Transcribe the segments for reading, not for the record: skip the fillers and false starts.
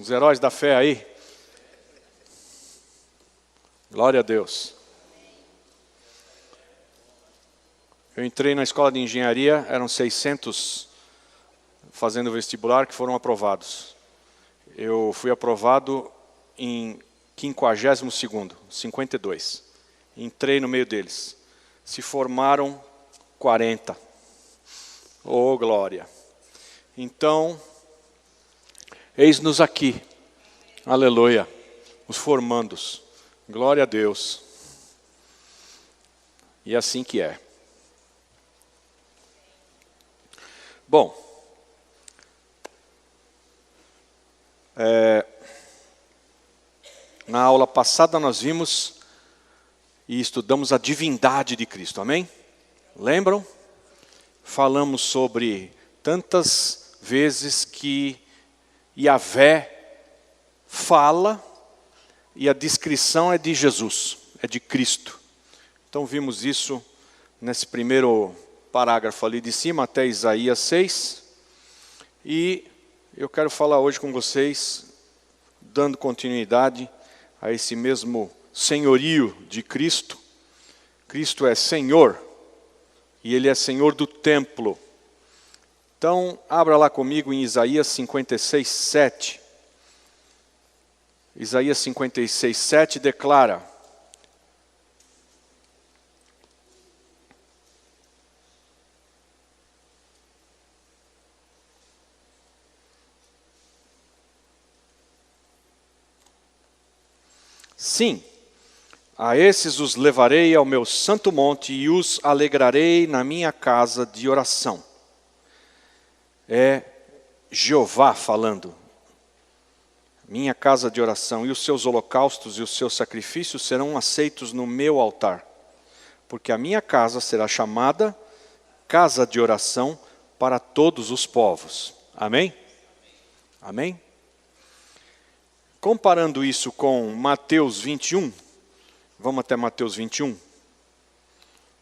Os heróis da fé aí. Glória a Deus. Eu entrei na escola de engenharia, eram 600 fazendo vestibular que foram aprovados. Eu fui aprovado em 52º, 52. Entrei no meio deles. Se formaram 40. Oh, glória. Então, eis-nos aqui. Aleluia. Os formandos. Glória a Deus. E é assim que é. Bom, na aula passada nós vimos e estudamos a divindade de Cristo, amém? Lembram? Falamos sobre tantas vezes que Yahvé fala e a descrição é de Jesus, é de Cristo. Então vimos isso nesse primeiro parágrafo ali de cima até Isaías 6. E eu quero falar hoje com vocês, dando continuidade a esse mesmo senhorio de Cristo. Cristo é Senhor e Ele é Senhor do templo. Então, abra lá comigo em Isaías 56, 7. Isaías 56, 7 declara: sim, a esses os levarei ao meu santo monte e os alegrarei na minha casa de oração. É Jeová falando. Minha casa de oração, e os seus holocaustos e os seus sacrifícios serão aceitos no meu altar. Porque a minha casa será chamada casa de oração para todos os povos. Amém? Amém? Comparando isso com Mateus 21, vamos até Mateus 21,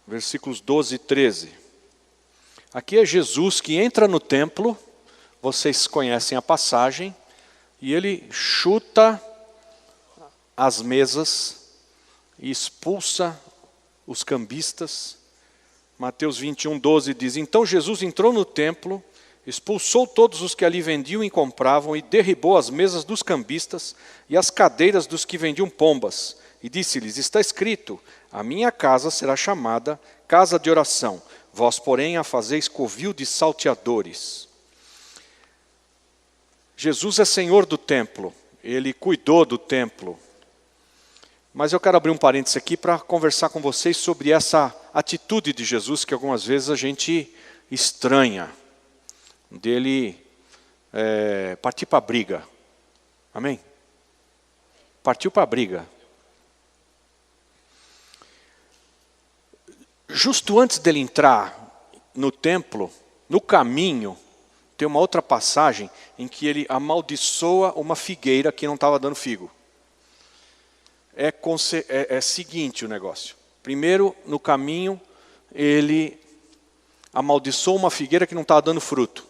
versículos 12 e 13. Aqui é Jesus que entra no templo, vocês conhecem a passagem, e ele chuta as mesas e expulsa os cambistas. Mateus 21, 12 diz: então Jesus entrou no templo, expulsou todos os que ali vendiam e compravam e derribou as mesas dos cambistas e as cadeiras dos que vendiam pombas. E disse-lhes: está escrito, a minha casa será chamada casa de oração, vós porém a fazeis covil de salteadores. Jesus é Senhor do templo, Ele cuidou do templo. Mas eu quero abrir um parênteses aqui para conversar com vocês sobre essa atitude de Jesus que algumas vezes a gente estranha. Dele partir para a briga. Amém? Partiu para a briga. Justo antes dele entrar no templo, no caminho, tem uma outra passagem em que ele amaldiçoa uma figueira que não estava dando figo. É seguinte o negócio. Primeiro, no caminho, ele amaldiçoou uma figueira que não estava dando fruto.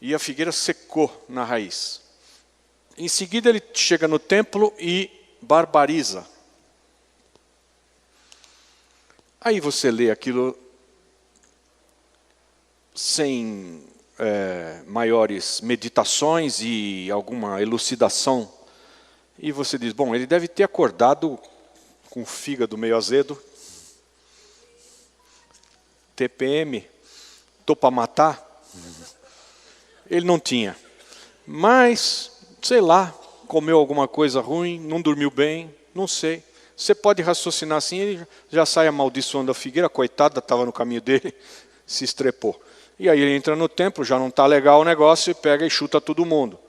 E a figueira secou na raiz. Em seguida ele chega no templo e barbariza. Aí você lê aquilo sem maiores meditações e alguma elucidação. E você diz, bom, ele deve ter acordado com o fígado meio azedo. TPM, tô para matar. Ele não tinha. Mas, sei lá, comeu alguma coisa ruim, não dormiu bem, não sei. Você pode raciocinar assim, ele já sai amaldiçoando a figueira, coitada, estava no caminho dele, se estrepou. E aí ele entra no templo, já não está legal o negócio, e pega e chuta todo mundo.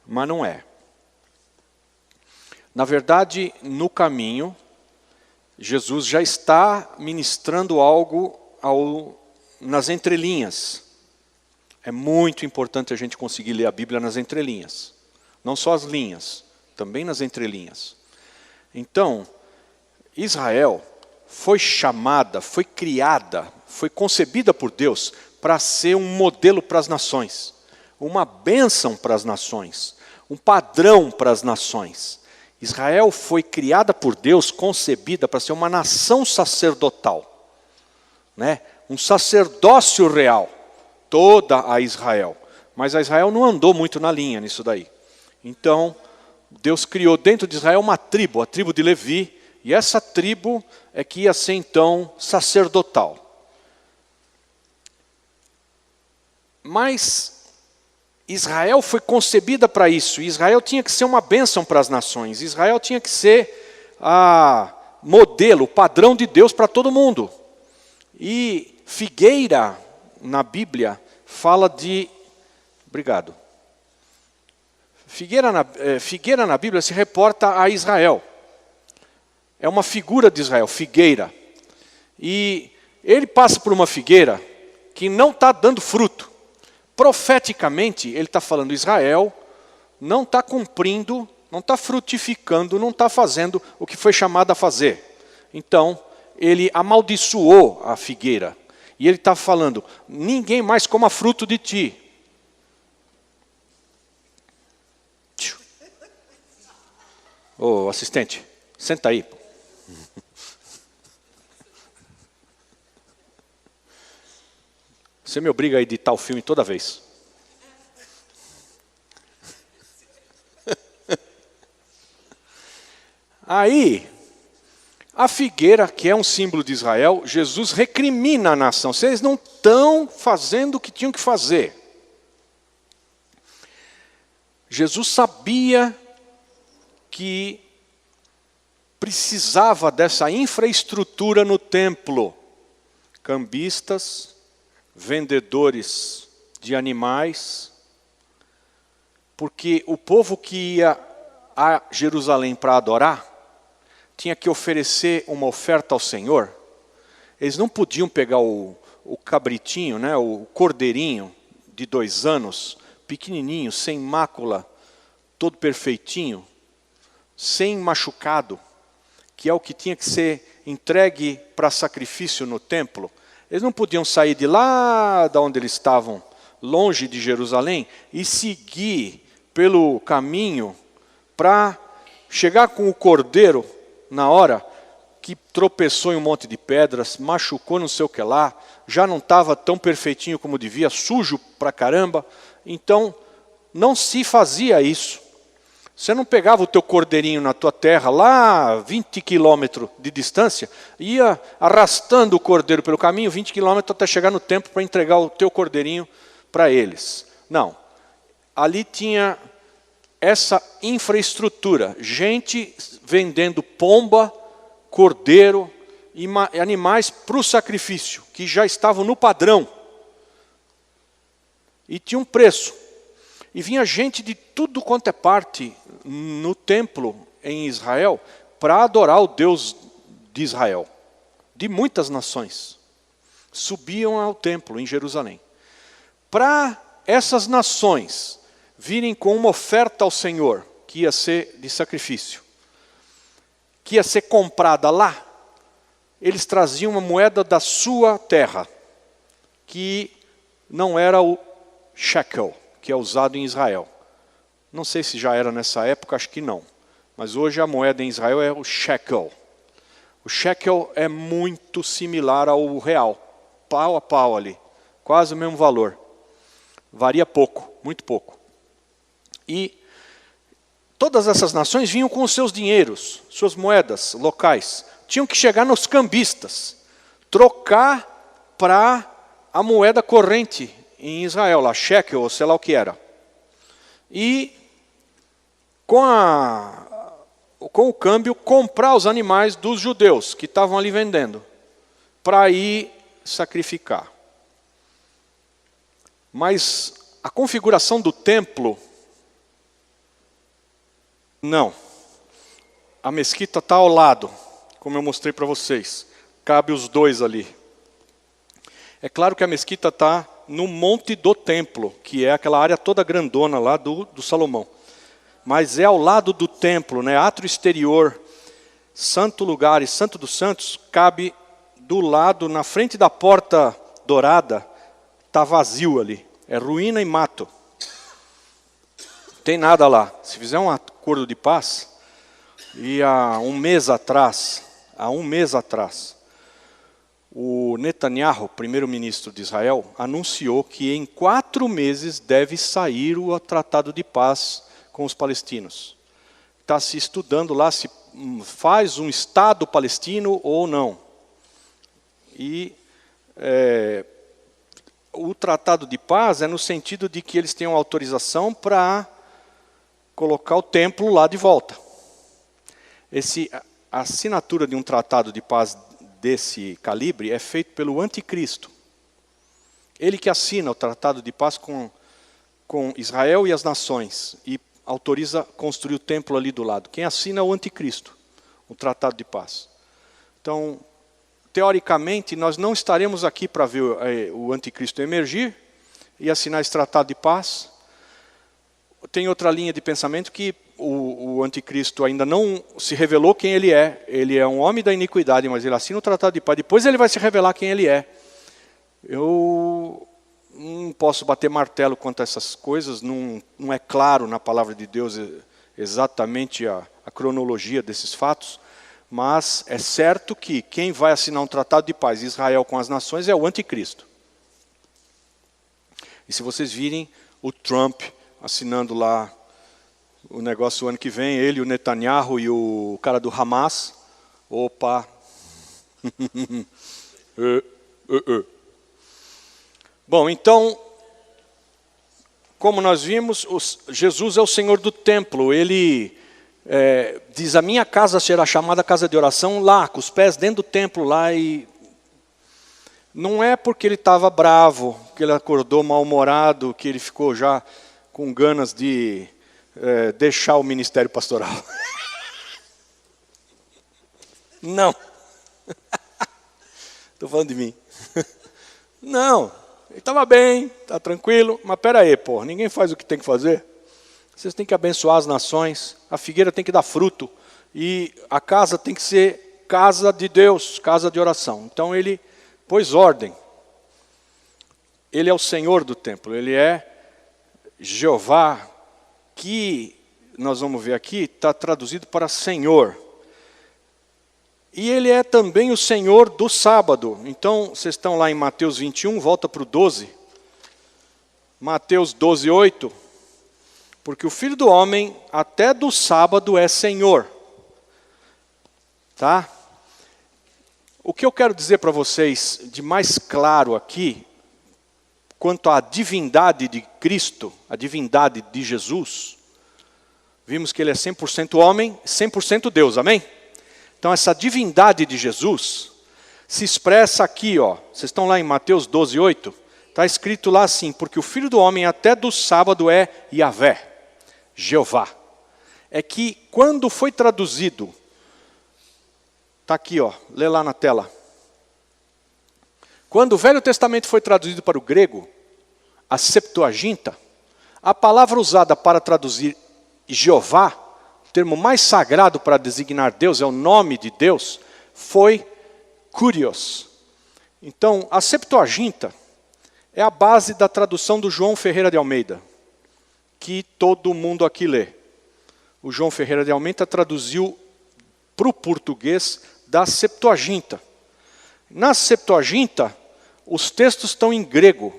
Mas não é. Na verdade, no caminho, Jesus já está ministrando algo nas entrelinhas. É muito importante a gente conseguir ler a Bíblia nas entrelinhas. Não só as linhas, também nas entrelinhas. Então, Israel foi chamada, foi criada, foi concebida por Deus para ser um modelo para as nações. uma bênção para as nações, um padrão para as nações. Israel foi criada por Deus, concebida para ser uma nação sacerdotal, né? Um sacerdócio real, toda a Israel. Mas a Israel não andou muito na linha nisso daí. Então, Deus criou dentro de Israel uma tribo, a tribo de Levi, e essa tribo é que ia ser então sacerdotal. Mas Israel foi concebida para isso. Israel tinha que ser uma bênção para as nações. Israel tinha que ser modelo, padrão de Deus para todo mundo. E figueira, na Bíblia, fala de... Obrigado. Figueira na Bíblia se reporta a Israel. É uma figura de Israel, figueira. E ele passa por uma figueira que não está dando fruto. Profeticamente, ele está falando, Israel não está cumprindo, não está frutificando, não está fazendo o que foi chamado a fazer. Então, ele amaldiçoou a figueira. E ele está falando, ninguém mais coma fruto de ti. Ô, assistente, senta aí. Você me obriga a editar o filme toda vez. Aí, a figueira, que é um símbolo de Israel, Jesus recrimina a nação. Vocês não estão fazendo o que tinham que fazer. Jesus sabia que precisava dessa infraestrutura no templo. Cambistas, vendedores de animais, porque o povo que ia a Jerusalém para adorar, tinha que oferecer uma oferta ao Senhor. Eles não podiam pegar o cabritinho, né, o cordeirinho de 2 anos, pequenininho, sem mácula, todo perfeitinho, sem machucado, que é o que tinha que ser entregue para sacrifício no templo. Eles não podiam sair de lá, de onde eles estavam, longe de Jerusalém, e seguir pelo caminho para chegar com o cordeiro na hora que tropeçou em um monte de pedras, machucou não sei o que lá, já não estava tão perfeitinho como devia, sujo pra caramba. Então, não se fazia isso. Você não pegava o teu cordeirinho na tua terra, lá 20 quilômetros de distância, ia arrastando o cordeiro pelo caminho, 20 quilômetros até chegar no templo para entregar o teu cordeirinho para eles. Não. Ali tinha essa infraestrutura, gente vendendo pomba, cordeiro e animais para o sacrifício, que já estavam no padrão. E tinha um preço. E vinha gente de tudo quanto é parte no templo em Israel para adorar o Deus de Israel, de muitas nações. Subiam ao templo em Jerusalém. Para essas nações virem com uma oferta ao Senhor, que ia ser de sacrifício, que ia ser comprada lá, eles traziam uma moeda da sua terra, que não era o shekel, que é usado em Israel. Não sei se já era nessa época, acho que não. Mas hoje a moeda em Israel é o shekel. O shekel é muito similar ao real, pau a pau ali, quase o mesmo valor. Varia pouco, muito pouco. E todas essas nações vinham com os seus dinheiros, suas moedas locais. Tinham que chegar nos cambistas, trocar para a moeda corrente em Israel, lá, shekel, ou sei lá o que era. E com o câmbio, comprar os animais dos judeus que estavam ali vendendo, para ir sacrificar. Mas a configuração do templo, não. A mesquita está ao lado, como eu mostrei para vocês. Cabe os dois ali. É claro que a mesquita está no monte do templo, que é aquela área toda grandona lá do Salomão. Mas é ao lado do templo, né? Átrio exterior, santo lugar e santo dos santos, cabe do lado, na frente da porta dourada, está vazio ali. É ruína e mato. Tem nada lá. Se fizer um acordo de paz, e há um mês atrás, o Netanyahu, primeiro-ministro de Israel, anunciou que em 4 meses deve sair o tratado de paz com os palestinos. Está se estudando lá se faz um Estado palestino ou não. E o tratado de paz é no sentido de que eles tenham autorização para colocar o templo lá de volta. A assinatura de um tratado de paz desse calibre é feito pelo anticristo. Ele que assina o tratado de paz com Israel e as nações e autoriza construir o templo ali do lado. Quem assina é o anticristo, o tratado de paz. Então, teoricamente, nós não estaremos aqui para ver o anticristo emergir e assinar esse tratado de paz. Tem outra linha de pensamento que o anticristo ainda não se revelou quem ele é. Ele é um homem da iniquidade, mas ele assina o tratado de paz. Depois ele vai se revelar quem ele é. Eu não posso bater martelo quanto a essas coisas. Não é claro na palavra de Deus exatamente a cronologia desses fatos. Mas é certo que quem vai assinar um tratado de paz, Israel com as nações, é o anticristo. E se vocês virem o Trump assinando lá o negócio o ano que vem, ele, o Netanyahu e o cara do Hamas, opa. Bom, então, como nós vimos, Jesus é o Senhor do templo. Ele diz, a minha casa será chamada casa de oração lá, com os pés dentro do templo lá. E não é porque ele estava bravo, que ele acordou mal-humorado, que ele ficou já com ganas de deixar o ministério pastoral. Não. Estou falando de mim. Não. Ele estava bem, está tranquilo, mas espera aí, pô, ninguém faz o que tem que fazer. Vocês têm que abençoar as nações, a figueira tem que dar fruto, e a casa tem que ser casa de Deus, casa de oração. Então ele pôs ordem. Ele é o Senhor do templo, ele é Jeová, que nós vamos ver aqui, está traduzido para Senhor. E ele é também o Senhor do sábado. Então, vocês estão lá em Mateus 21, volta para o 12. Mateus 12, 8. Porque o Filho do Homem, até do sábado, é Senhor. Tá? O que eu quero dizer para vocês de mais claro aqui, quanto à divindade de Cristo, a divindade de Jesus, vimos que ele é 100% homem, 100% Deus, amém? Então essa divindade de Jesus se expressa aqui, ó. Vocês estão lá em Mateus 12, 8? Está escrito lá assim, porque o Filho do Homem até do sábado é Yahvé, Jeová. É que quando foi traduzido, está aqui, ó, lê lá na tela. Quando o Velho Testamento foi traduzido para o grego, a Septuaginta, a palavra usada para traduzir Jeová, o termo mais sagrado para designar Deus, é o nome de Deus, foi Kyrios. Então, a Septuaginta é a base da tradução do João Ferreira de Almeida, que todo mundo aqui lê. O João Ferreira de Almeida traduziu para o português da Septuaginta. Na Septuaginta, os textos estão em grego.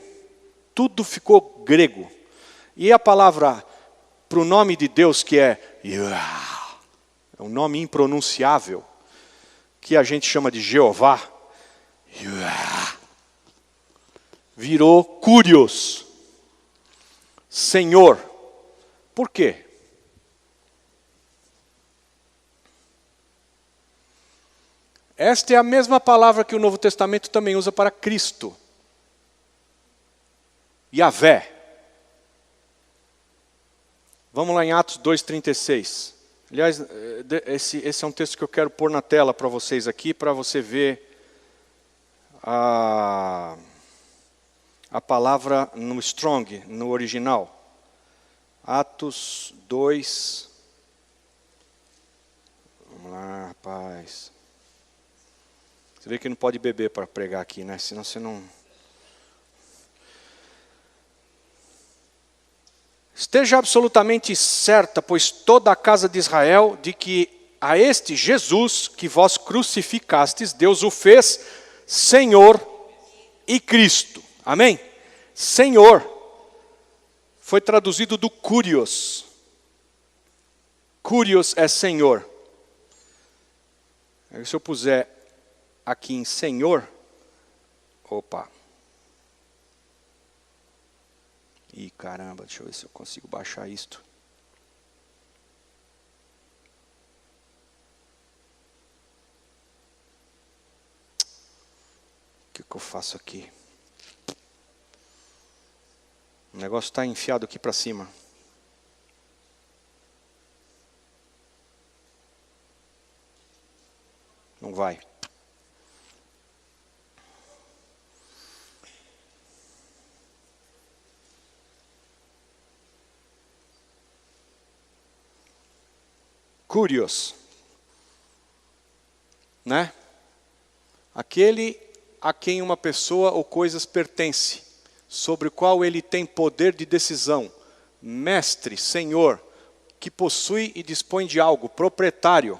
Tudo ficou grego. E a palavra para o nome de Deus, que é um nome impronunciável, que a gente chama de Jeová, virou Kyrios, Senhor. Por quê? Esta é a mesma palavra que o Novo Testamento também usa para Cristo. Yahvé. Vamos lá em Atos 2,36. Aliás, esse é um texto que eu quero pôr na tela para vocês aqui, para você ver a palavra no Strong, no original. Atos 2. Vamos lá, rapaz. Você vê que não pode beber para pregar aqui, né? Senão você não... Esteja absolutamente certa, pois toda a casa de Israel, de que a este Jesus que vós crucificastes, Deus o fez Senhor e Cristo. Amém? Senhor. Foi traduzido do Kyrios. Kyrios é Senhor. Aí, se eu puser aqui em Senhor, opa. Ih, caramba, deixa eu ver se eu consigo baixar isto. O que eu faço aqui? O negócio está enfiado aqui para cima. Não vai. Kyrios, né? Aquele a quem uma pessoa ou coisas pertence, sobre o qual ele tem poder de decisão, mestre, senhor, que possui e dispõe de algo, proprietário.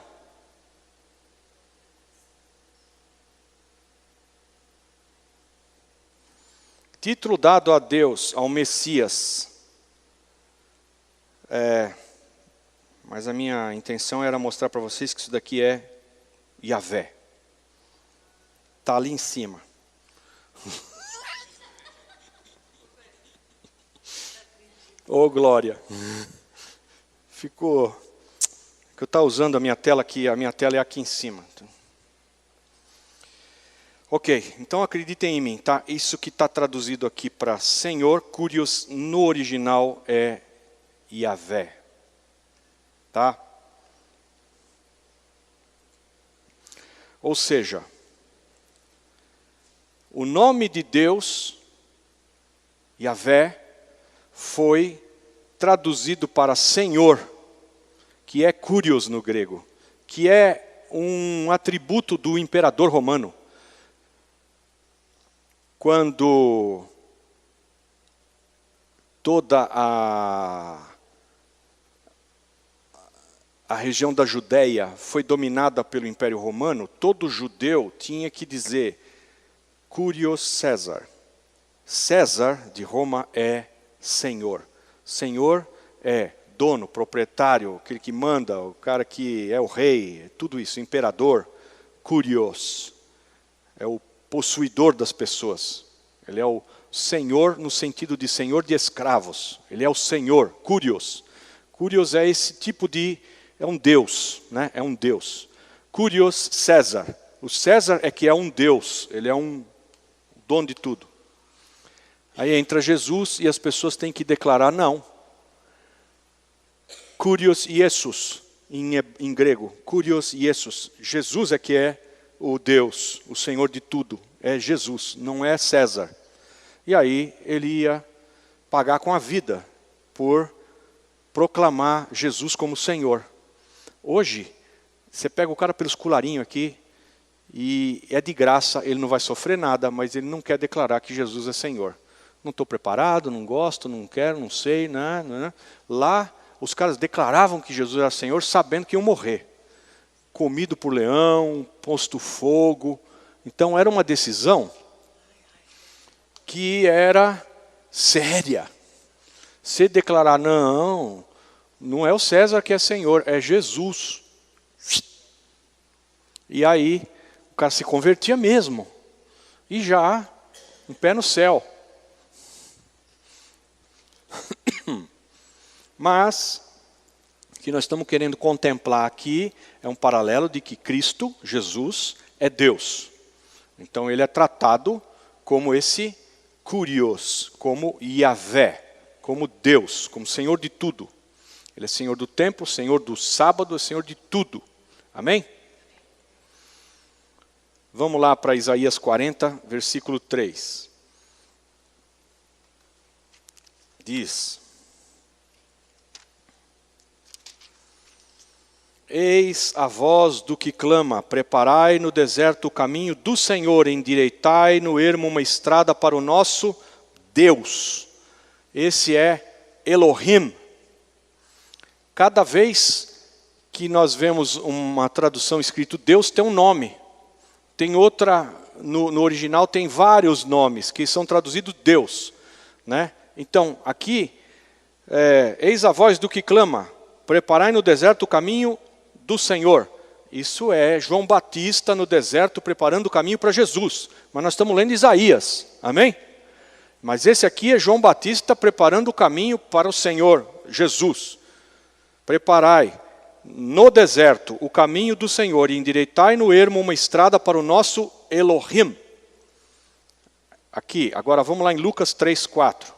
Título dado a Deus, ao Messias. Mas a minha intenção era mostrar para vocês que isso daqui é Yahvé. Está ali em cima. Oh, glória. Ficou... que eu estou usando a minha tela aqui, a minha tela é aqui em cima. Ok, então acreditem em mim, tá? Isso que está traduzido aqui para Senhor, Kyrios, no original é Yahvé. Tá? Ou seja, o nome de Deus, Yahvé, foi traduzido para Senhor, que é Kyrios no grego, que é um atributo do imperador romano. Quando toda a região da Judéia foi dominada pelo Império Romano, todo judeu tinha que dizer Kyrios César. César de Roma é Senhor. Senhor é dono, proprietário, aquele que manda, o cara que é o rei, tudo isso, imperador. Kyrios é o possuidor das pessoas. Ele é o senhor no sentido de senhor de escravos. Ele é o senhor, Kyrios. Kyrios é esse tipo de... é um deus, né? É um deus. Kyrios César. O César é que é um deus. Ele é um dono de tudo. Aí entra Jesus e as pessoas têm que declarar não. Kyrios Iesus, em grego. Kyrios Iesus. Jesus é que é o Deus, o Senhor de tudo. É Jesus, não é César. E aí ele ia pagar com a vida por proclamar Jesus como Senhor. Hoje, você pega o cara pelos colarinhos aqui e é de graça, ele não vai sofrer nada, mas ele não quer declarar que Jesus é Senhor. Não estou preparado, não gosto, não quero, não sei. Né. Lá, os caras declaravam que Jesus era Senhor sabendo que iam morrer. Comido por leão, posto fogo. Então era uma decisão que era séria. Se declarar, não é o César que é Senhor, é Jesus. E aí, o cara se convertia mesmo. E já, um pé no céu. Mas, o que nós estamos querendo contemplar aqui é um paralelo de que Cristo, Jesus, é Deus. Então ele é tratado como esse Kyrios, como Yahvé, como Deus, como Senhor de tudo. Ele é Senhor do tempo, Senhor do sábado, é Senhor de tudo. Amém? Vamos lá para Isaías 40, versículo 3. Diz: Eis a voz do que clama, preparai no deserto o caminho do Senhor, endireitai no ermo uma estrada para o nosso Deus. Esse é Elohim Cada vez que nós vemos uma tradução escrito Deus, tem um nome. Tem outra, no original tem vários nomes, que são traduzidos Deus. Né? Então, aqui, eis a voz do que clama, preparai no deserto o caminho do Senhor. Isso é João Batista no deserto, preparando o caminho para Jesus. Mas nós estamos lendo Isaías, amém? Mas esse aqui é João Batista preparando o caminho para o Senhor, Jesus. Preparai no deserto o caminho do Senhor e endireitai no ermo uma estrada para o nosso Elohim. Aqui, agora vamos lá em Lucas 3:4.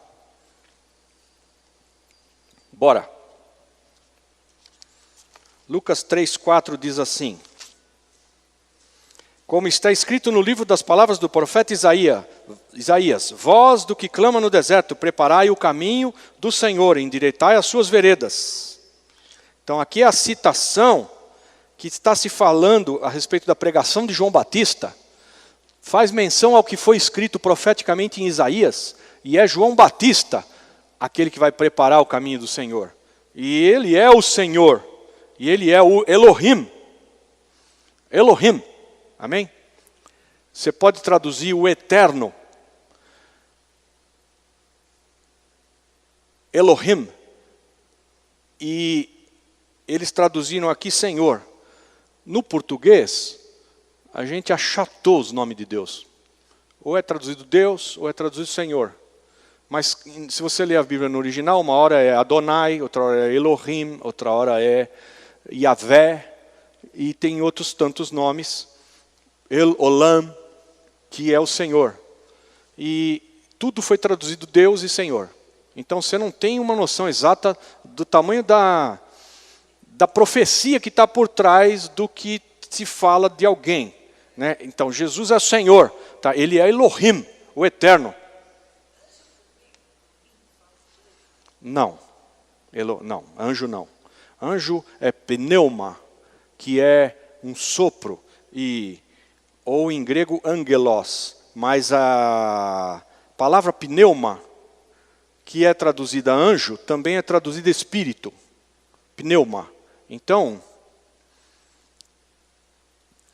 Bora. Lucas 3:4 diz assim: como está escrito no livro das palavras do profeta Isaías, voz do que clama no deserto, preparai o caminho do Senhor, endireitai as suas veredas. Então aqui é a citação que está se falando a respeito da pregação de João Batista, faz menção ao que foi escrito profeticamente em Isaías, e é João Batista aquele que vai preparar o caminho do Senhor. E ele é o Senhor, e ele é o Elohim. Elohim, amém? Você pode traduzir o eterno. Elohim. E eles traduziram aqui Senhor. No português, a gente achatou os nomes de Deus. Ou é traduzido Deus, ou é traduzido Senhor. Mas se você ler a Bíblia no original, uma hora é Adonai, outra hora é Elohim, outra hora é Yahvé, e tem outros tantos nomes. El Olam, que é o Senhor. E tudo foi traduzido Deus e Senhor. Então você não tem uma noção exata do tamanho da profecia que está por trás do que se fala de alguém. Né? Então Jesus é o Senhor, tá? Ele é Elohim, o Eterno. Não, não, anjo não. Anjo é pneuma, que é um sopro, ou em grego angelos, mas a palavra pneuma, que é traduzida anjo, também é traduzida espírito, pneuma. Então,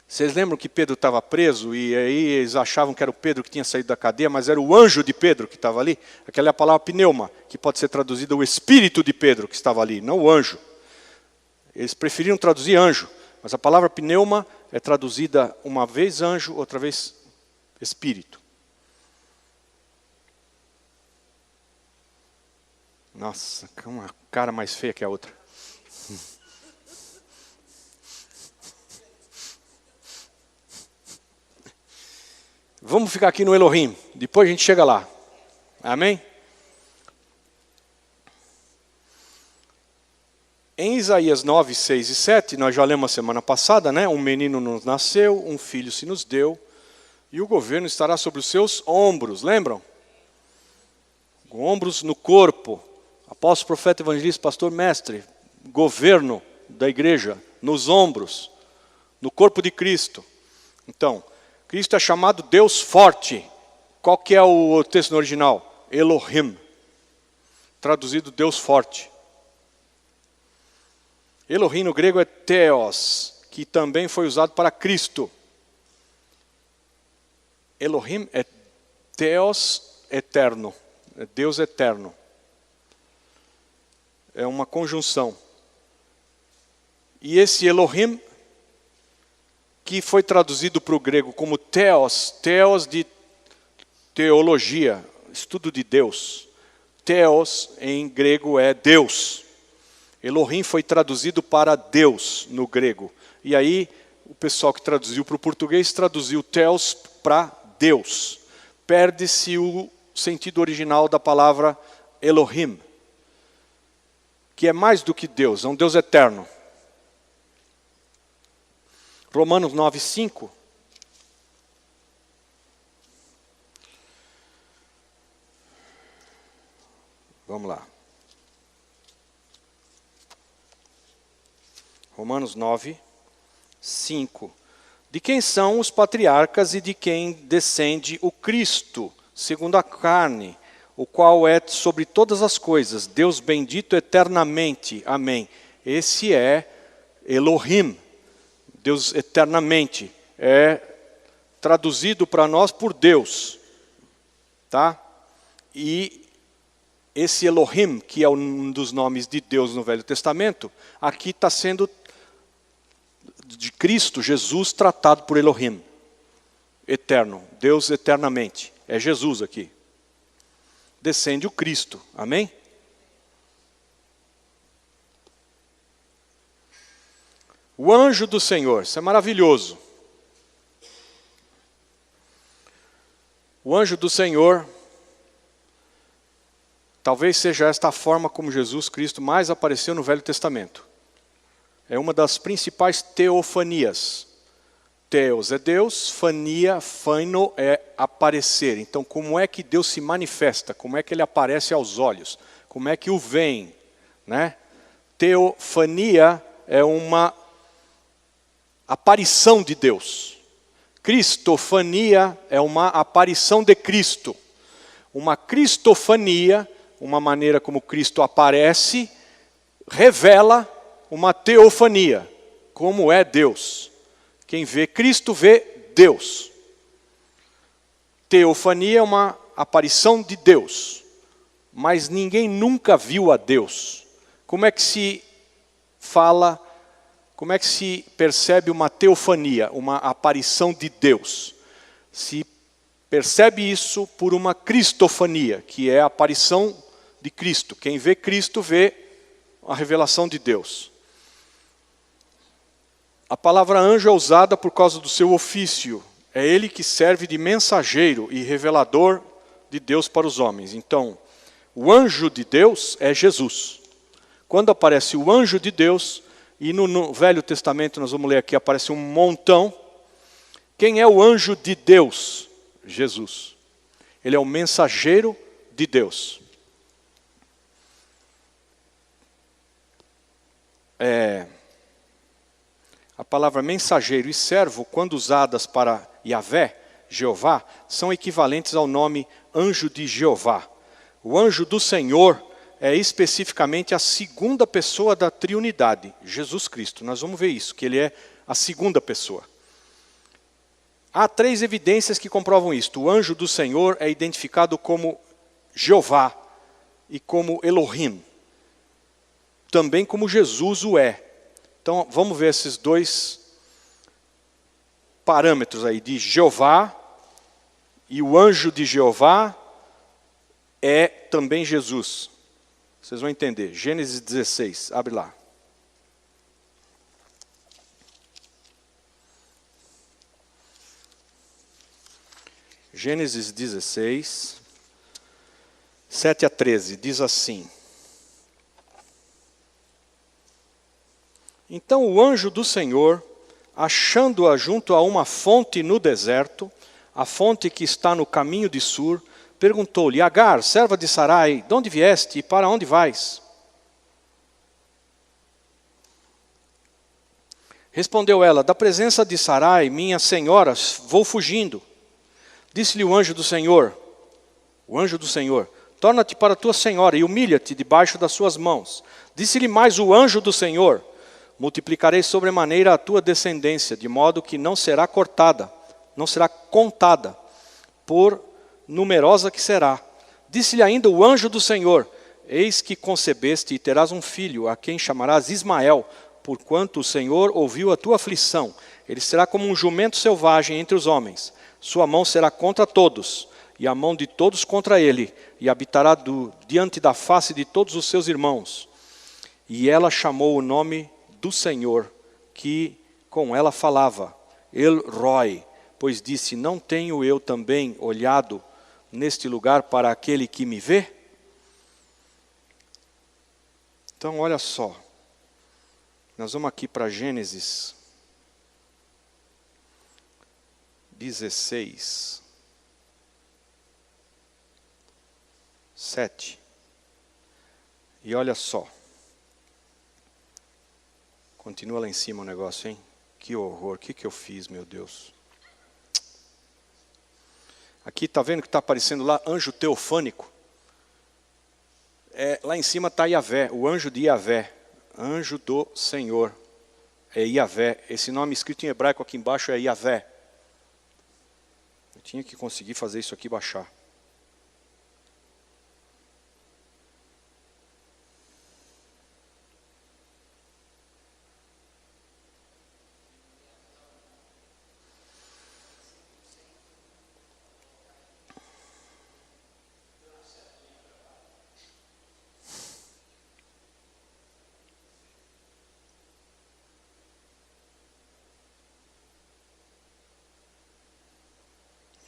vocês lembram que Pedro estava preso e aí eles achavam que era o Pedro que tinha saído da cadeia, mas era o anjo de Pedro que estava ali? Aquela é a palavra pneuma, que pode ser traduzida o espírito de Pedro que estava ali, não o anjo. Eles preferiram traduzir anjo, mas a palavra pneuma é traduzida uma vez anjo, outra vez espírito. Nossa, uma cara mais feia que a outra. Vamos ficar aqui no Elohim, depois a gente chega lá. Amém? Em Isaías 9, 6 e 7, nós já lemos a semana passada, né? Um menino nos nasceu, um filho se nos deu, e o governo estará sobre os seus ombros, lembram? Ombros no corpo. Apóstolo, profeta, evangelista, pastor, mestre. Governo da igreja, nos ombros, no corpo de Cristo. Então, Cristo é chamado Deus forte. Qual que é o texto no original? Elohim. Traduzido Deus forte. Elohim no grego é Theos, que também foi usado para Cristo. Elohim é Theos eterno, é Deus eterno. É uma conjunção. E esse Elohim, que foi traduzido para o grego como Theos, Theos de teologia, estudo de Deus. Theos em grego é Deus. Elohim foi traduzido para Deus no grego. E aí o pessoal que traduziu para o português traduziu Theos para Deus. Perde-se o sentido original da palavra Elohim, que é mais do que Deus, é um Deus eterno. Romanos 9, 5. Vamos lá. Romanos 9, 5. De quem são os patriarcas e de quem descende o Cristo, segundo a carne, o qual é sobre todas as coisas, Deus bendito eternamente. Amém. Esse é Elohim, Deus eternamente. É traduzido para nós por Deus. Tá? E esse Elohim, que é um dos nomes de Deus no Velho Testamento, aqui está sendo de Cristo, Jesus, tratado por Elohim. Eterno, Deus eternamente. É Jesus aqui. Descende o Cristo, amém? O anjo do Senhor, isso é maravilhoso. O anjo do Senhor, talvez seja esta a forma como Jesus Cristo mais apareceu no Velho Testamento. É uma das principais teofanias. Theos é Deus, fania, phaino é aparecer. Então, como é que Deus se manifesta? Como é que ele aparece aos olhos? Como é que o veem? Né? Teofania é uma aparição de Deus. Cristofania é uma aparição de Cristo. Uma cristofania, uma maneira como Cristo aparece, revela uma teofania, como é Deus. Quem vê Cristo vê Deus. Teofania é uma aparição de Deus, mas ninguém nunca viu a Deus. Como é que se fala, como é que se percebe uma teofania, uma aparição de Deus? Se percebe isso por uma cristofania, que é a aparição de Cristo. Quem vê Cristo vê a revelação de Deus. A palavra anjo é usada por causa do seu ofício. É ele que serve de mensageiro e revelador de Deus para os homens. Então, o anjo de Deus é Jesus. Quando aparece o anjo de Deus, e no Velho Testamento, nós vamos ler aqui, aparece um montão. Quem é o anjo de Deus? Jesus. Ele é o mensageiro de Deus. A palavra mensageiro e servo, quando usadas para Yahvé, Jeová, são equivalentes ao nome anjo de Jeová. O anjo do Senhor é especificamente a segunda pessoa da triunidade, Jesus Cristo. Nós vamos ver isso, que ele é a segunda pessoa. Há 3 evidências que comprovam isto. O anjo do Senhor é identificado como Jeová e como Elohim. Também como Jesus o é. Então, vamos ver esses 2 parâmetros aí, de Jeová, e o anjo de Jeová é também Jesus. Vocês vão entender. Gênesis 16, abre lá. Gênesis 16, 7 a 13, diz assim. Então o anjo do Senhor, achando-a junto a uma fonte no deserto, a fonte que está no caminho de Sur, perguntou-lhe: Agar, serva de Sarai, de onde vieste e para onde vais? Respondeu ela: da presença de Sarai, minha senhora, vou fugindo. Disse-lhe o anjo do Senhor, torna-te para tua senhora e humilha-te debaixo das suas mãos. Disse-lhe mais o anjo do Senhor: multiplicarei sobremaneira a tua descendência, de modo que não será cortada, não será contada, por numerosa que será. Disse-lhe ainda o anjo do Senhor: eis que concebeste e terás um filho, a quem chamarás Ismael, porquanto o Senhor ouviu a tua aflição. Ele será como um jumento selvagem entre os homens. Sua mão será contra todos, e a mão de todos contra ele, e habitará diante da face de todos os seus irmãos. E ela chamou o nome do Senhor, que com ela falava, El-Roi, pois disse: não tenho eu também olhado neste lugar para aquele que me vê? Então, olha só, nós vamos aqui para Gênesis 16, 7, e olha só, continua lá em cima o negócio, hein? Que horror, o que eu fiz, meu Deus? Aqui, está vendo que está aparecendo lá, anjo teofânico? Lá em cima está Yahvé, o anjo de Yahvé. Anjo do Senhor. É Yavé. Esse nome escrito em hebraico aqui embaixo é Yavé. Eu tinha que conseguir fazer isso aqui baixar.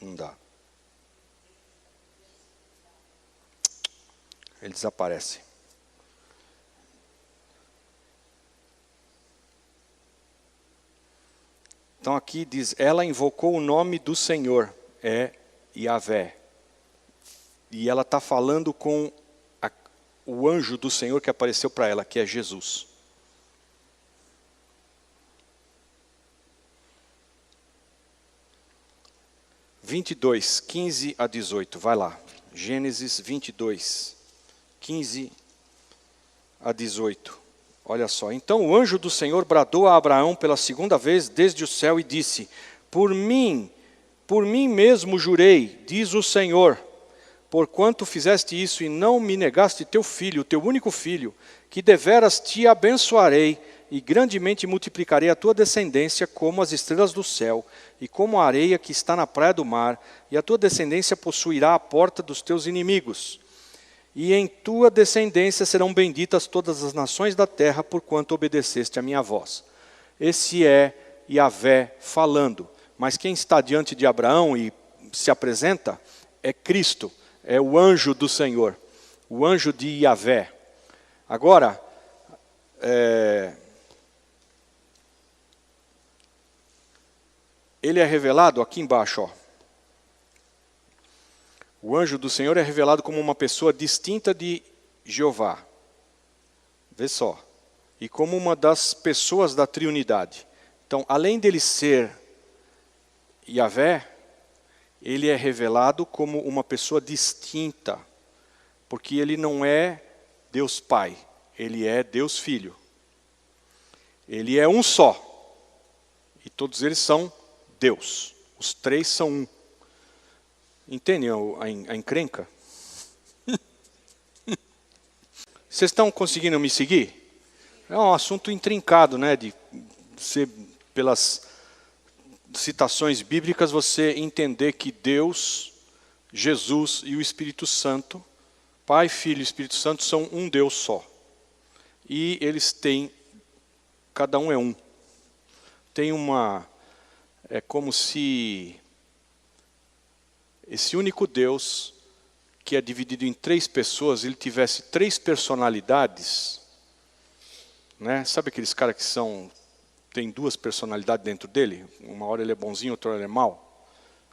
Não dá. Ele desaparece. Então aqui diz, ela invocou o nome do Senhor, é Yavé. E ela está falando com o anjo do Senhor que apareceu para ela, que é Jesus. (22, 15 a 18), vai lá. Gênesis 22, 15 a 18. Olha só, então o anjo do Senhor bradou a Abraão pela segunda vez desde o céu e disse, por mim mesmo jurei, diz o Senhor, porquanto fizeste isso e não me negaste teu filho, teu único filho, que deveras te abençoarei e grandemente multiplicarei a tua descendência como as estrelas do céu e como a areia que está na praia do mar, e a tua descendência possuirá a porta dos teus inimigos. E em tua descendência serão benditas todas as nações da terra, porquanto obedeceste a minha voz. Esse é Yavé falando. Mas quem está diante de Abraão e se apresenta é Cristo, é o anjo do Senhor, o anjo de Yavé. Agora, ele é revelado aqui embaixo, ó. O anjo do Senhor é revelado como uma pessoa distinta de Jeová. Vê só. E como uma das pessoas da Trindade. Então, além dele ser Yavé, ele é revelado como uma pessoa distinta. Porque ele não é Deus Pai, ele é Deus Filho. Ele é um só. E todos eles são Deus. Os três são um. Entendem a encrenca? Vocês estão conseguindo me seguir? É um assunto intrincado, né? De ser, pelas citações bíblicas, você entender que Deus, Jesus e o Espírito Santo, Pai, Filho e Espírito Santo, são um Deus só. E eles têm, cada um é um. Tem é como se esse único Deus, que é dividido em três pessoas, ele tivesse três personalidades, né? Sabe aqueles caras que tem duas personalidades dentro dele? Uma hora ele é bonzinho, outra hora ele é mau.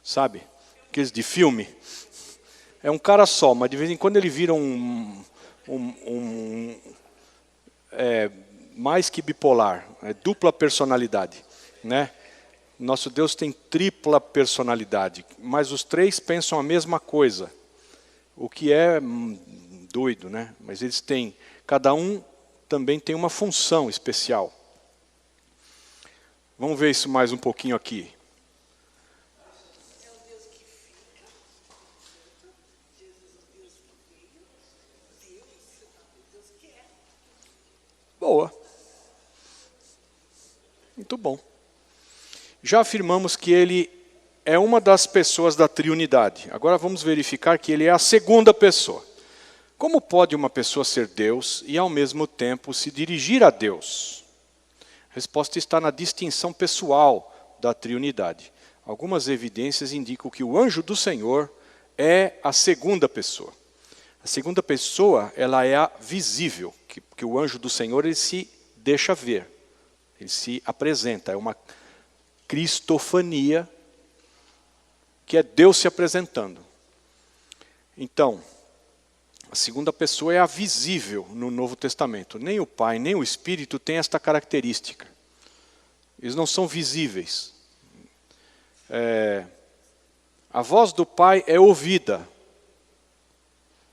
Sabe? Aqueles de filme. É um cara só, mas de vez em quando ele vira mais que bipolar, é dupla personalidade, né? Nosso Deus tem tripla personalidade, mas os três pensam a mesma coisa, o que é doido, né? Mas eles têm, cada um também tem uma função especial. Vamos ver isso mais um pouquinho aqui. Boa. Muito bom. Já afirmamos que ele é uma das pessoas da Trindade. Agora vamos verificar que ele é a segunda pessoa. Como pode uma pessoa ser Deus e ao mesmo tempo se dirigir a Deus? A resposta está na distinção pessoal da Trindade. Algumas evidências indicam que o anjo do Senhor é a segunda pessoa. A segunda pessoa, ela é a visível, que o anjo do Senhor ele se deixa ver, ele se apresenta, é uma cristofania, que é Deus se apresentando. Então, a segunda pessoa é a visível no Novo Testamento. Nem o Pai, nem o Espírito têm esta característica. Eles não são visíveis. A voz do Pai é ouvida.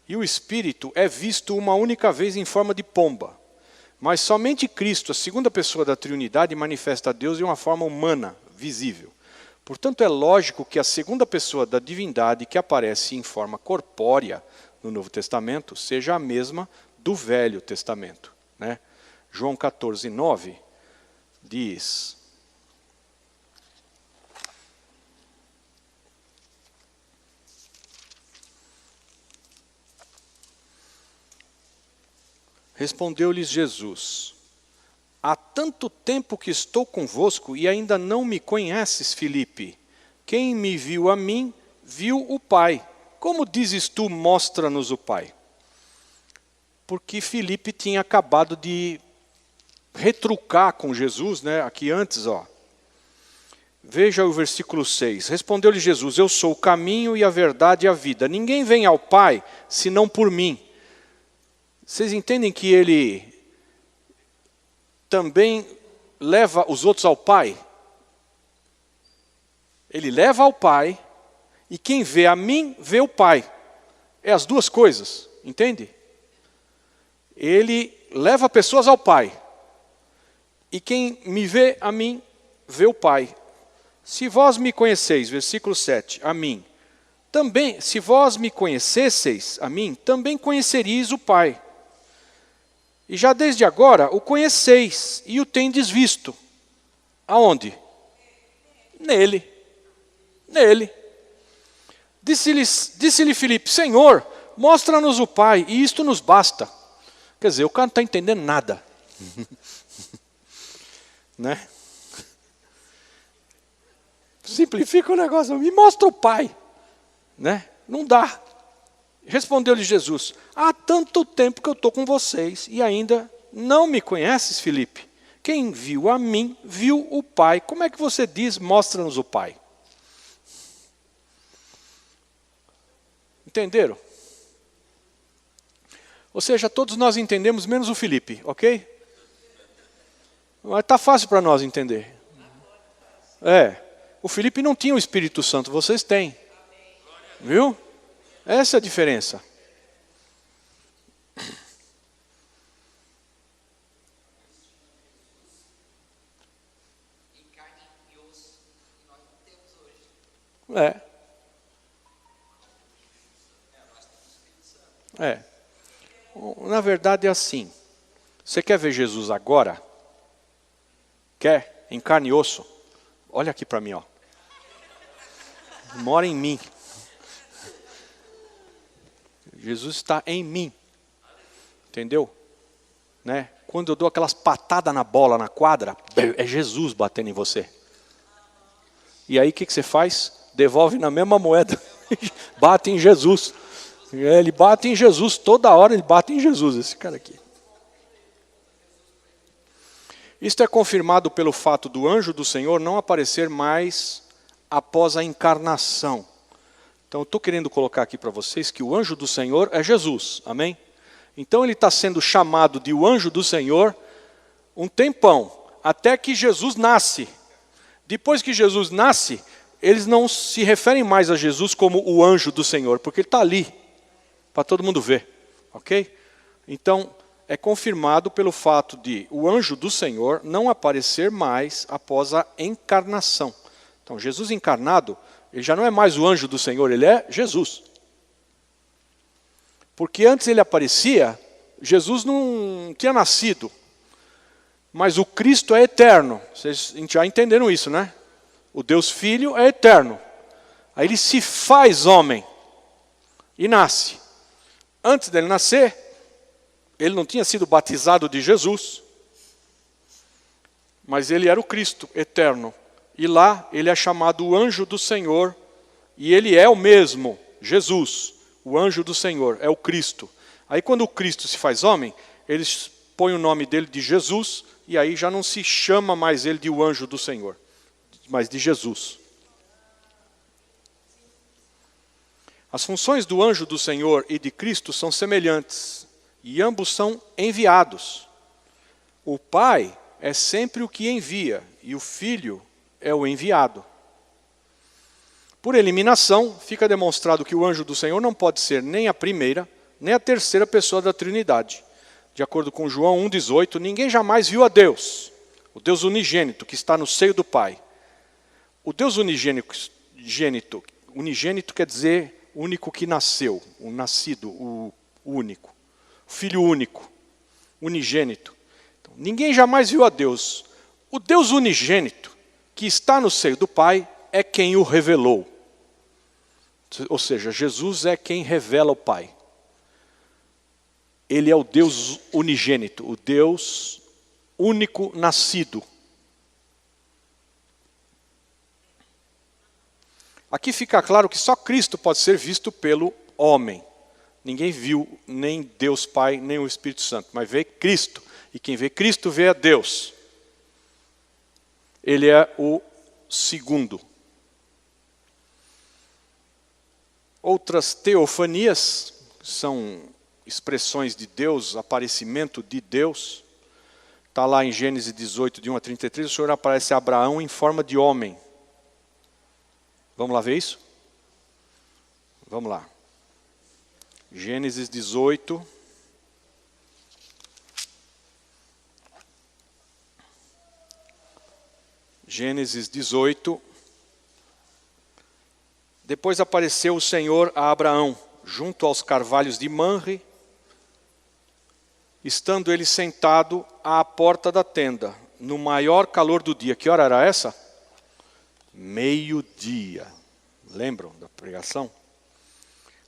E o Espírito é visto uma única vez em forma de pomba. Mas somente Cristo, a segunda pessoa da Trindade, manifesta a Deus de uma forma humana, visível. Portanto, é lógico que a segunda pessoa da divindade, que aparece em forma corpórea no Novo Testamento, seja a mesma do Velho Testamento, né? João 14:9 diz: respondeu-lhes Jesus: há tanto tempo que estou convosco e ainda não me conheces, Filipe. Quem me viu a mim, viu o Pai. Como dizes tu, mostra-nos o Pai? Porque Filipe tinha acabado de retrucar com Jesus, né? Aqui antes, ó. Veja o versículo 6. Respondeu-lhe Jesus: eu sou o caminho e a verdade e a vida. Ninguém vem ao Pai, senão por mim. Vocês entendem que ele também leva os outros ao Pai? Ele leva ao Pai, e quem vê a mim, vê o Pai. É as duas coisas, entende? Ele leva pessoas ao Pai, e quem me vê a mim, vê o Pai. Se vós me conheceis, versículo 7, a mim, também, se vós me conhecesseis a mim, também conheceríeis o Pai. E já desde agora o conheceis e o tendes visto. Aonde? Nele. Nele. Disse-lhe Filipe: Senhor, mostra-nos o Pai, e isto nos basta. Quer dizer, o cara não está entendendo nada. Né? Simplifica o negócio, me mostra o Pai. Né? Não dá. Respondeu-lhe Jesus: há tanto tempo que eu estou com vocês e ainda não me conheces, Filipe? Quem viu a mim, viu o Pai. Como é que você diz, mostra-nos o Pai? Entenderam? Ou seja, todos nós entendemos, menos o Filipe, ok? Mas está fácil para nós entender. O Filipe não tinha o Espírito Santo, vocês têm. Viu? Essa é a diferença. Na verdade é assim. Você quer ver Jesus agora? Quer? Em carne e osso? Olha aqui para mim, ó. Mora em mim. Jesus está em mim. Entendeu? Né? Quando eu dou aquelas patadas na bola, na quadra, é Jesus batendo em você. E aí o que você faz? Devolve na mesma moeda. Bate em Jesus. Ele bate em Jesus, toda hora ele bate em Jesus, esse cara aqui. Isto é confirmado pelo fato do anjo do Senhor não aparecer mais após a encarnação. Então eu estou querendo colocar aqui para vocês que o anjo do Senhor é Jesus, amém? Então ele está sendo chamado de o anjo do Senhor um tempão, até que Jesus nasce. Depois que Jesus nasce, eles não se referem mais a Jesus como o anjo do Senhor, porque ele está ali, para todo mundo ver, ok? Então, é confirmado pelo fato de o anjo do Senhor não aparecer mais após a encarnação. Então, Jesus encarnado, ele já não é mais o anjo do Senhor, ele é Jesus. Porque antes ele aparecia, Jesus não tinha nascido, mas o Cristo é eterno. Vocês já entenderam isso, né? O Deus Filho é eterno. Aí ele se faz homem e nasce. Antes dele nascer, ele não tinha sido batizado de Jesus, mas ele era o Cristo eterno. E lá ele é chamado o anjo do Senhor, e ele é o mesmo, Jesus, o anjo do Senhor, é o Cristo. Aí quando o Cristo se faz homem, eles põem o nome dele de Jesus, e aí já não se chama mais ele de o anjo do Senhor, mas de Jesus. As funções do anjo do Senhor e de Cristo são semelhantes, e ambos são enviados. O Pai é sempre o que envia, e o Filho é o enviado. Por eliminação, fica demonstrado que o anjo do Senhor não pode ser nem a primeira, nem a terceira pessoa da Trindade. de acordo com João 1,18, ninguém jamais viu a Deus, o Deus unigênito que está no seio do Pai. O Deus unigênito quer dizer único que nasceu, o nascido, o único, o filho único, unigênito. Então, ninguém jamais viu a Deus. O Deus unigênito que está no seio do Pai é quem o revelou. Ou seja, Jesus é quem revela o Pai. Ele é o Deus unigênito, o Deus único nascido. Aqui fica claro que só Cristo pode ser visto pelo homem. Ninguém viu nem Deus Pai, nem o Espírito Santo, mas vê Cristo. E quem vê Cristo vê a Deus. Ele é o segundo. Outras teofanias são expressões de Deus, aparecimento de Deus. Está lá em Gênesis 18, de 1 a 33, o Senhor aparece a Abraão em forma de homem. Vamos lá ver isso? Vamos lá. Gênesis 18. Gênesis 18. Depois apareceu o Senhor a Abraão, junto aos carvalhos de Manre, estando ele sentado à porta da tenda, no maior calor do dia. Que hora era essa? Meio-dia. Lembram da pregação?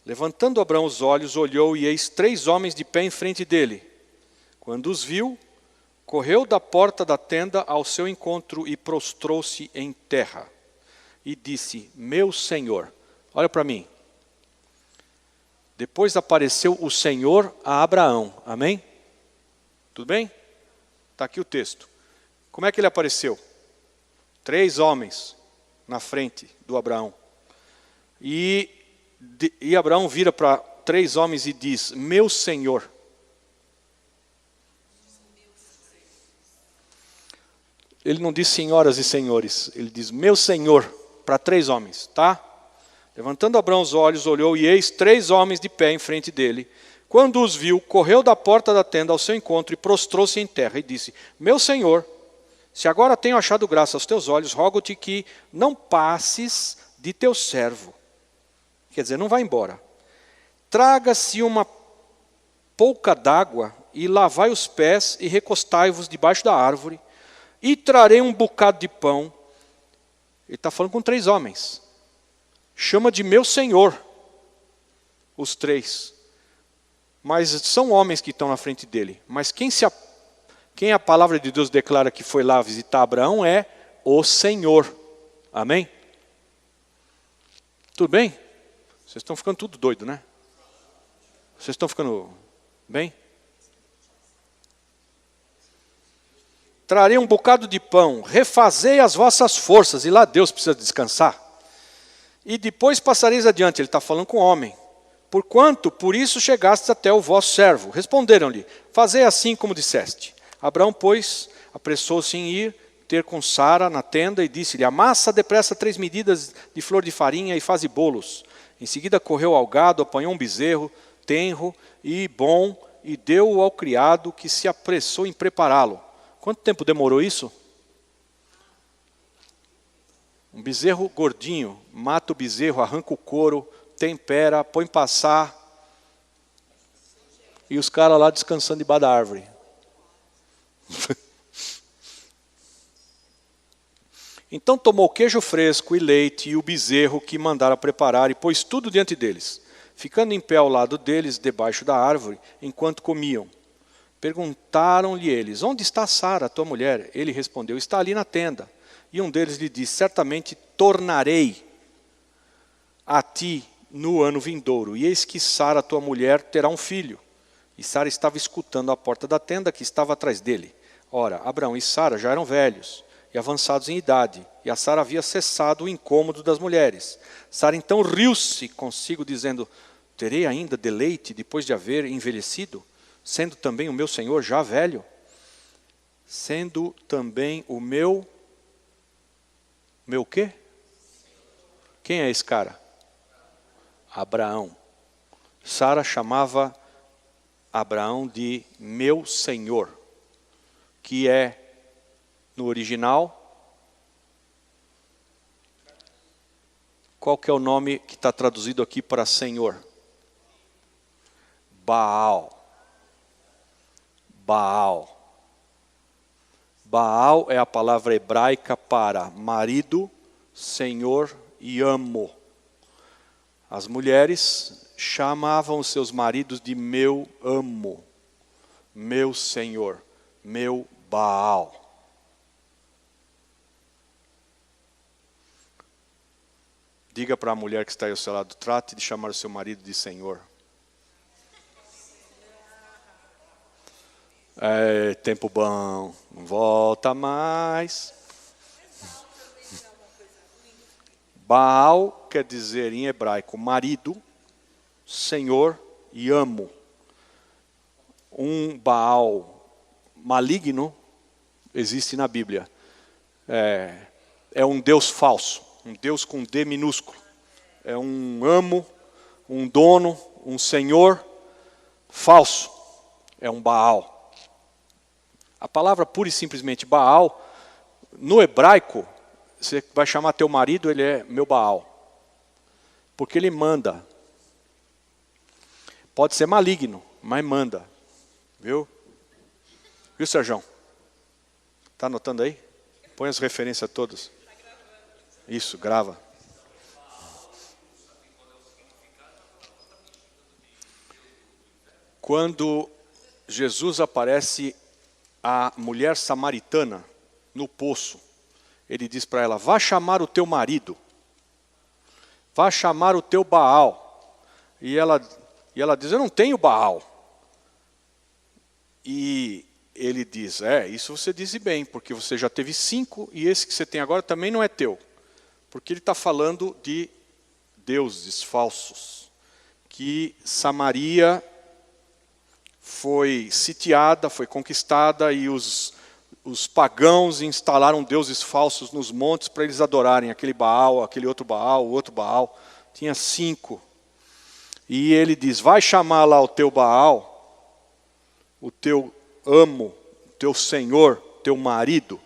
Levantando Abraão os olhos, olhou e eis 3 homens de pé em frente dele. Quando os viu, correu da porta da tenda ao seu encontro e prostrou-se em terra. E disse, meu Senhor, olha para mim. Depois apareceu o Senhor a Abraão. Amém? Tudo bem? Está aqui o texto. Como é que ele apareceu? 3 homens na frente do Abraão. E Abraão vira para 3 homens e diz, meu Senhor. Ele não diz senhoras e senhores, ele diz meu Senhor para 3 homens, tá? Levantando Abraão os olhos, olhou e eis 3 homens de pé em frente dele. Quando os viu, correu da porta da tenda ao seu encontro e prostrou-se em terra e disse, meu Senhor, se agora tenho achado graça aos teus olhos, rogo-te que não passes de teu servo. Quer dizer, não vá embora. Traga-se uma pouca d'água e lavai os pés e recostai-vos debaixo da árvore e trarei um bocado de pão. Ele está falando com 3 homens. Chama de meu Senhor os 3. Mas são homens que estão na frente dele. Mas quem a palavra de Deus declara que foi lá visitar Abraão é o Senhor. Amém? Tudo bem? Vocês estão ficando tudo doido, né? Vocês estão ficando bem? Trarei um bocado de pão, refazei as vossas forças. E lá Deus precisa descansar. E depois passareis adiante. Ele está falando com o homem. Porquanto, por isso chegastes até o vosso servo. Responderam-lhe, fazei assim como disseste. Abraão, pois, apressou-se em ir ter com Sara na tenda e disse-lhe, amassa depressa 3 medidas de flor de farinha e faze bolos. Em seguida correu ao gado, apanhou um bezerro, tenro e bom, e deu-o ao criado que se apressou em prepará-lo. Quanto tempo demorou isso? Um bezerro gordinho, mata o bezerro, arranca o couro, tempera, põe passar. E os caras lá descansando debaixo da árvore. Então tomou queijo fresco e leite e o bezerro que mandara preparar e pôs tudo diante deles, ficando em pé ao lado deles, debaixo da árvore, enquanto comiam. Perguntaram-lhe eles, onde está Sara, tua mulher? Ele respondeu, está ali na tenda. E um deles lhe disse, certamente tornarei a ti no ano vindouro, e eis que Sara, tua mulher, terá um filho. E Sara estava escutando à porta da tenda que estava atrás dele. Ora, Abraão e Sara já eram velhos e avançados em idade, e a Sara havia cessado o incômodo das mulheres. Sara então riu-se consigo, dizendo, terei ainda deleite depois de haver envelhecido, sendo também o meu senhor já velho? Sendo também o meu quê? Quem é esse cara? Abraão. Sara chamava Abraão de meu senhor, que é, no original, qual que é o nome que está traduzido aqui para senhor? Baal. Baal. Baal é a palavra hebraica para marido, senhor e amo. As mulheres chamavam os seus maridos de meu amo, meu senhor, meu Baal. Diga para a mulher que está aí ao seu lado, trate de chamar o seu marido de senhor. É, tempo bom, não volta mais. Baal quer dizer em hebraico marido, senhor e amo. Um Baal maligno existe na Bíblia. É um Deus falso, um Deus com D minúsculo. É um amo, um dono, um senhor falso. É um Baal. A palavra pura e simplesmente Baal, no hebraico, você vai chamar teu marido, ele é meu Baal. Porque ele manda. Pode ser maligno, mas manda. Viu? Viu, Sérgio? Está anotando aí? Põe as referências todas. Isso, grava. Quando Jesus aparece à mulher samaritana no poço, ele diz para ela, vá chamar o teu marido, vá chamar o teu Baal. E ela diz, eu não tenho Baal. E ele diz, isso você diz bem, porque você já teve 5 e esse que você tem agora também não é teu. Porque ele está falando de deuses falsos, que Samaria foi sitiada, foi conquistada e os pagãos instalaram deuses falsos nos montes para eles adorarem aquele Baal, aquele outro Baal, o outro Baal. Tinha 5. E ele diz, vai chamar lá o teu Baal, o teu amo, o teu senhor, teu marido,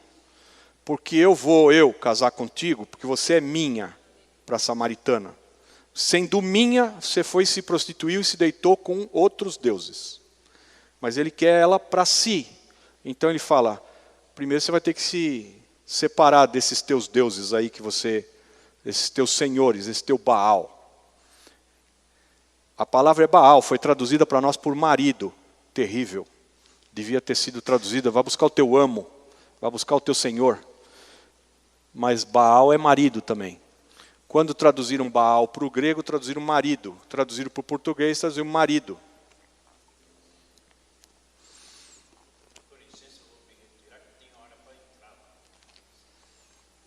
porque eu vou casar contigo, porque você é minha, para a samaritana. Sendo minha, você foi se prostituiu e se deitou com outros deuses. Mas ele quer ela para si. Então ele fala, primeiro você vai ter que se separar desses teus deuses aí esses teus senhores, esse teu Baal. A palavra é Baal, foi traduzida para nós por marido. Terrível. Devia ter sido traduzida, vai buscar o teu amo, vai buscar o teu senhor. Mas Baal é marido também. Quando traduziram Baal para o grego, traduziram marido. Traduziram para o português, traduziram marido.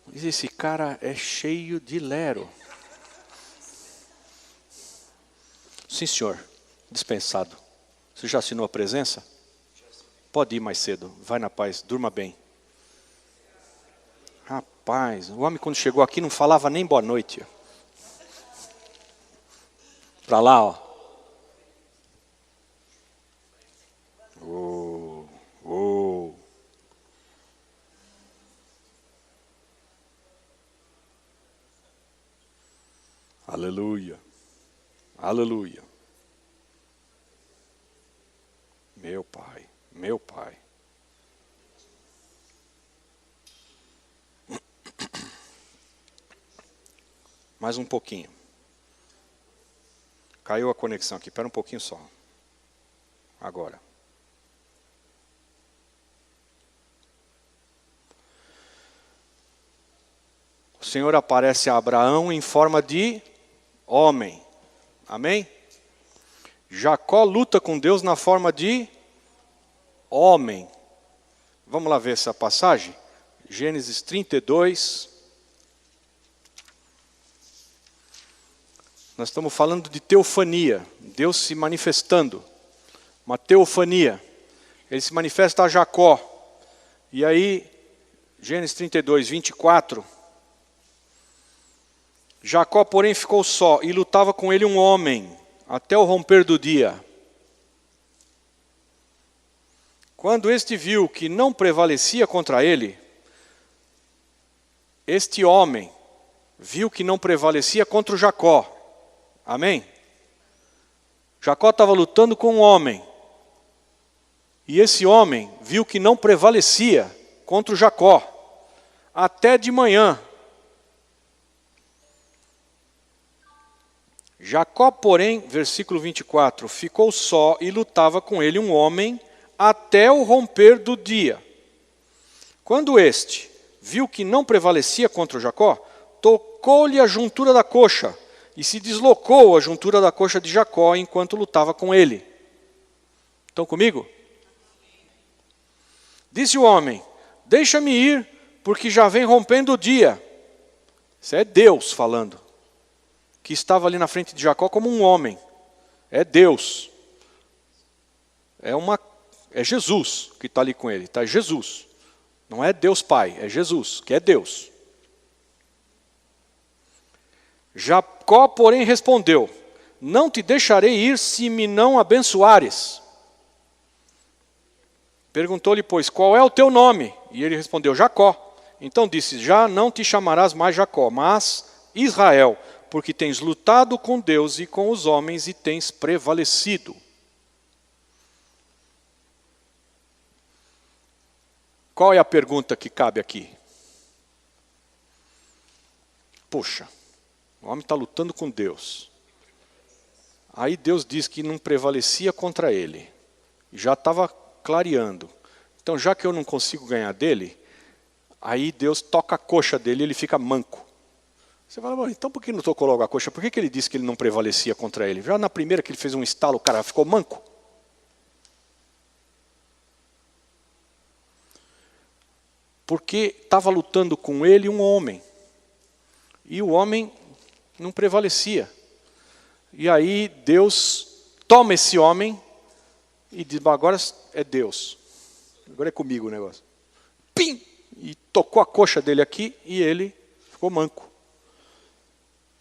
Mas esse cara é cheio de lero. Sim, senhor. Dispensado. Você já assinou a presença? Pode ir mais cedo. Vai na paz. Durma bem. Rapaz, o homem quando chegou aqui não falava nem boa noite. Para lá, ó. Aleluia. Aleluia. Meu Pai, meu Pai. Mais um pouquinho. Caiu a conexão aqui, espera um pouquinho só. Agora. O Senhor aparece a Abraão em forma de homem. Amém? Jacó luta com Deus na forma de homem. Vamos lá ver essa passagem? Gênesis 32. Nós estamos falando de teofania. Deus se manifestando. Uma teofania. Ele se manifesta a Jacó. E aí, Gênesis 32, 24. Jacó, porém, ficou só, e lutava com ele um homem, até o romper do dia. Quando este viu que não prevalecia contra ele, este homem viu que não prevalecia contra o Jacó. Amém? Jacó estava lutando com um homem. E esse homem viu que não prevalecia contra o Jacó. Até de manhã. Jacó, porém, versículo 24, ficou só e lutava com ele um homem até o romper do dia. Quando este viu que não prevalecia contra o Jacó, tocou-lhe a juntura da coxa e se deslocou a juntura da coxa de Jacó enquanto lutava com ele. Estão comigo? Disse o homem, deixa-me ir, porque já vem rompendo o dia. Isso é Deus falando, que estava ali na frente de Jacó como um homem. É Deus. É Jesus que está ali com ele, tá? Jesus. Não é Deus Pai, é Jesus, que é Deus. Jacó, porém, respondeu, não te deixarei ir se me não abençoares. Perguntou-lhe, pois, qual é o teu nome? E ele respondeu, Jacó. Então disse, já não te chamarás mais Jacó, mas Israel, porque tens lutado com Deus e com os homens e tens prevalecido. Qual é a pergunta que cabe aqui? Puxa, o homem está lutando com Deus. Aí Deus diz que não prevalecia contra ele. Já estava clareando. Então, já que eu não consigo ganhar dele, aí Deus toca a coxa dele e ele fica manco. Você fala, então por que não tocou logo a coxa? Por que ele disse que ele não prevalecia contra ele? Já na primeira que ele fez um estalo, o cara ficou manco. Porque estava lutando com ele um homem. E o homem não prevalecia. E aí Deus toma esse homem e diz, agora é Deus. Agora é comigo o negócio. Pim! E tocou a coxa dele aqui e ele ficou manco.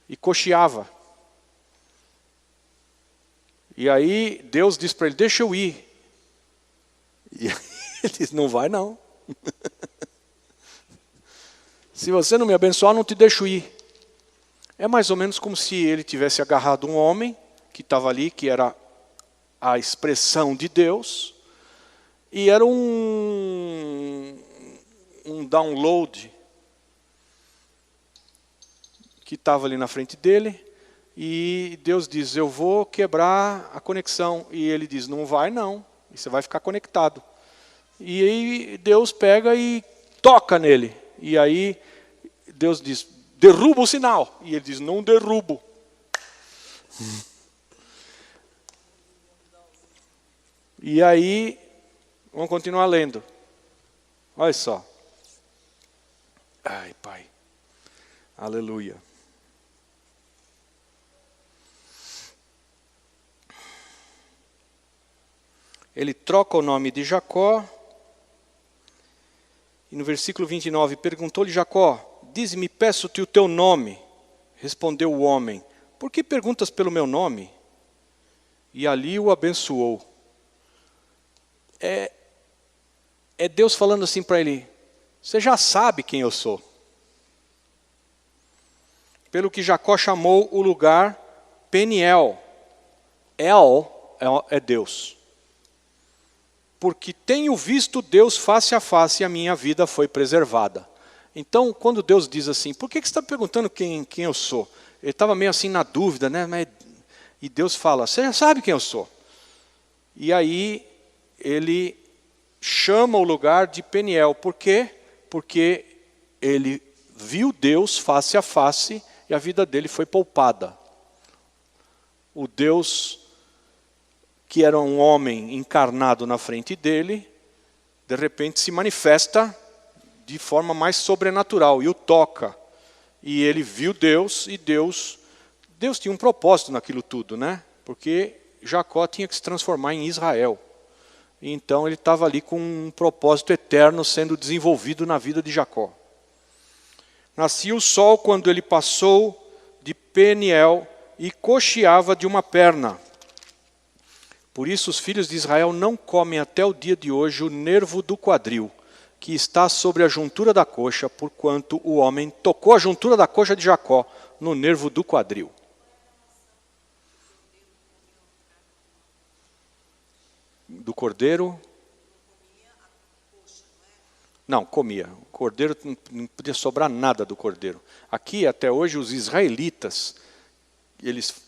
E cocheava. E aí Deus diz para ele, deixa eu ir. E ele diz, não vai não. Se você não me abençoar, não te deixo ir. É mais ou menos como se ele tivesse agarrado um homem que estava ali, que era a expressão de Deus, e era um download que estava ali na frente dele, e Deus diz, eu vou quebrar a conexão. E ele diz, não vai não, e você vai ficar conectado. E aí Deus pega e toca nele. E aí Deus diz, derruba o sinal. E ele diz, não derrubo. E aí, vamos continuar lendo. Olha só. Ai, Pai. Aleluia. Ele troca o nome de Jacó. E no versículo 29, perguntou-lhe Jacó, dize-me, peço-te o teu nome. Respondeu o homem, por que perguntas pelo meu nome? E ali o abençoou. É Deus falando assim para ele, você já sabe quem eu sou. Pelo que Jacó chamou o lugar Peniel. El é Deus. Porque tenho visto Deus face a face e a minha vida foi preservada. Então, quando Deus diz assim, por que você está perguntando quem eu sou? Ele estava meio assim na dúvida, né? E Deus fala, você já sabe quem eu sou. E aí, ele chama o lugar de Peniel. Por quê? Porque ele viu Deus face a face e a vida dele foi poupada. O Deus que era um homem encarnado na frente dele, de repente se manifesta de forma mais sobrenatural e o toca. E ele viu Deus e Deus tinha um propósito naquilo tudo, né? Porque Jacó tinha que se transformar em Israel. E então ele estava ali com um propósito eterno sendo desenvolvido na vida de Jacó. Nascia o sol quando ele passou de Peniel e cocheava de uma perna. Por isso os filhos de Israel não comem até o dia de hoje o nervo do quadril, que está sobre a juntura da coxa, porquanto o homem tocou a juntura da coxa de Jacó no nervo do quadril. Do cordeiro? Não, comia. O cordeiro, não podia sobrar nada do cordeiro. Aqui, até hoje, os israelitas, eles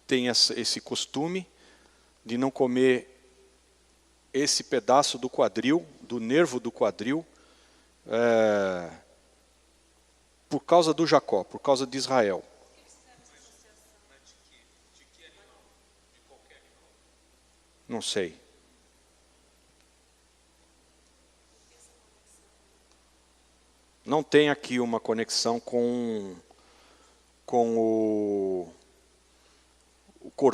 têm esse costume de não comer esse pedaço do quadril, do nervo do quadril, por causa do Jacó, por causa de Israel. Não sei. Não tem aqui uma conexão com o cordeiro.